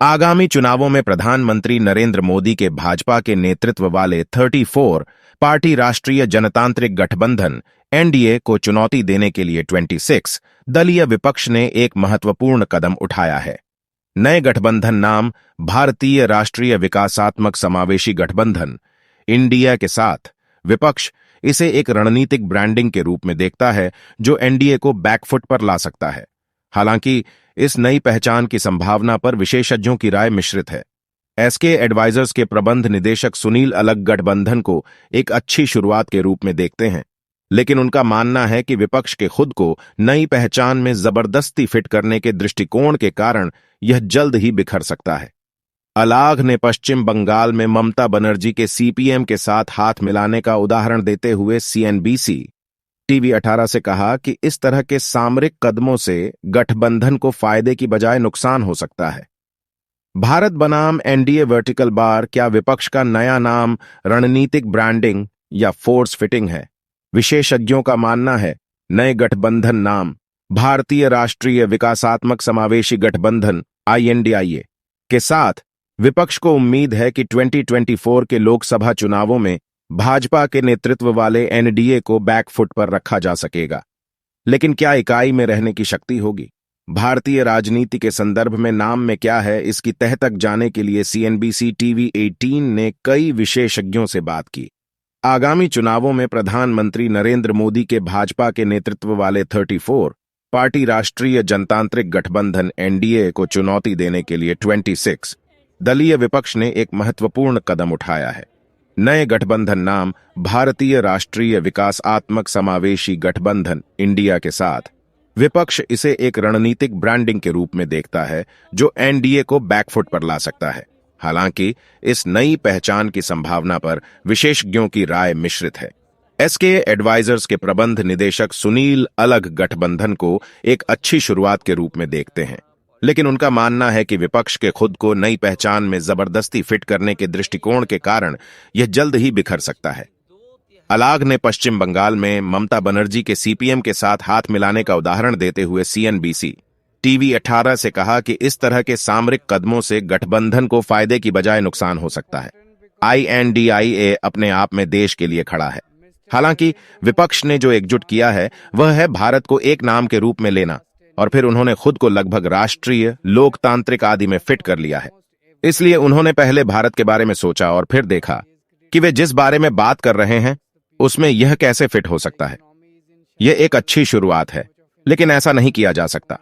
आगामी चुनावों में प्रधानमंत्री नरेंद्र मोदी के भाजपा के नेतृत्व वाले 34 पार्टी राष्ट्रीय जनतांत्रिक गठबंधन एनडीए को चुनौती देने के लिए 26 दलीय विपक्ष ने एक महत्वपूर्ण कदम उठाया है। नए गठबंधन नाम भारतीय राष्ट्रीय विकासात्मक समावेशी गठबंधन इंडिया के साथ विपक्ष इसे एक रणनीतिक ब्रांडिंग के रूप में देखता है जो एनडीए को बैकफुट पर ला सकता है। हालांकि इस नई पहचान की संभावना पर विशेषज्ञों की राय मिश्रित है। एसके एडवाइजर्स के प्रबंध निदेशक सुनील अलग गठबंधन को एक अच्छी शुरुआत के रूप में देखते हैं, लेकिन उनका मानना है कि विपक्ष के खुद को नई पहचान में जबरदस्ती फिट करने के दृष्टिकोण के कारण यह जल्द ही बिखर सकता है। अलाग ने पश्चिम बंगाल में ममता बनर्जी के सीपीएम के साथ हाथ मिलाने का उदाहरण देते हुए सीएनबीसी टीवी 18 से कहा कि इस तरह के सामरिक कदमों से गठबंधन को फायदे की बजाय नुकसान हो सकता है। भारत बनाम एनडीए वर्टिकल बार क्या विपक्ष का नया नाम रणनीतिक ब्रांडिंग या फोर्स फिटिंग है? विशेषज्ञों का मानना है नए गठबंधन नाम भारतीय राष्ट्रीय विकासात्मक समावेशी गठबंधन आईएनडीआईए के साथ विपक्ष को उम्मीद है कि 2024 के लोकसभा चुनावों में भाजपा के नेतृत्व वाले एनडीए को बैकफुट पर रखा जा सकेगा। लेकिन क्या इकाई में रहने की शक्ति होगी? भारतीय राजनीति के संदर्भ में नाम में क्या है, इसकी तह तक जाने के लिए सीएनबीसी टीवी 18 ने कई विशेषज्ञों से बात की। आगामी चुनावों में प्रधानमंत्री नरेंद्र मोदी के भाजपा के नेतृत्व वाले 34 पार्टी राष्ट्रीय जनतांत्रिक गठबंधन एनडीए को चुनौती देने के लिए 26 दलीय विपक्ष ने एक महत्वपूर्ण कदम उठाया है। नए गठबंधन नाम भारतीय राष्ट्रीय विकासात्मक समावेशी गठबंधन इंडिया के साथ विपक्ष इसे एक रणनीतिक ब्रांडिंग के रूप में देखता है जो एनडीए को बैकफुट पर ला सकता है। हालांकि इस नई पहचान की संभावना पर विशेषज्ञों की राय मिश्रित है। एसके एडवाइजर्स के प्रबंध निदेशक सुनील अलग गठबंधन को एक अच्छी शुरुआत के रूप में देखते हैं, लेकिन उनका मानना है कि विपक्ष के खुद को नई पहचान में जबरदस्ती फिट करने के दृष्टिकोण के कारण यह जल्द ही बिखर सकता है। अलाग ने पश्चिम बंगाल में ममता बनर्जी के सीपीएम के साथ हाथ मिलाने का उदाहरण देते हुए सीएनबीसी टीवी 18 से कहा कि इस तरह के सामरिक कदमों से गठबंधन को फायदे की बजाय नुकसान हो सकता है। आईएनडीआईए अपने आप में देश के लिए खड़ा है। हालांकि विपक्ष ने जो एकजुट किया है वह है भारत को एक नाम के रूप में लेना, और फिर उन्होंने खुद को लगभग राष्ट्रीय लोकतांत्रिक आदि में फिट कर लिया है। इसलिए उन्होंने पहले भारत के बारे में सोचा और फिर देखा कि वे जिस बारे में बात कर रहे हैं उसमें यह कैसे फिट हो सकता है। यह एक अच्छी शुरुआत है, लेकिन ऐसा नहीं किया जा सकता।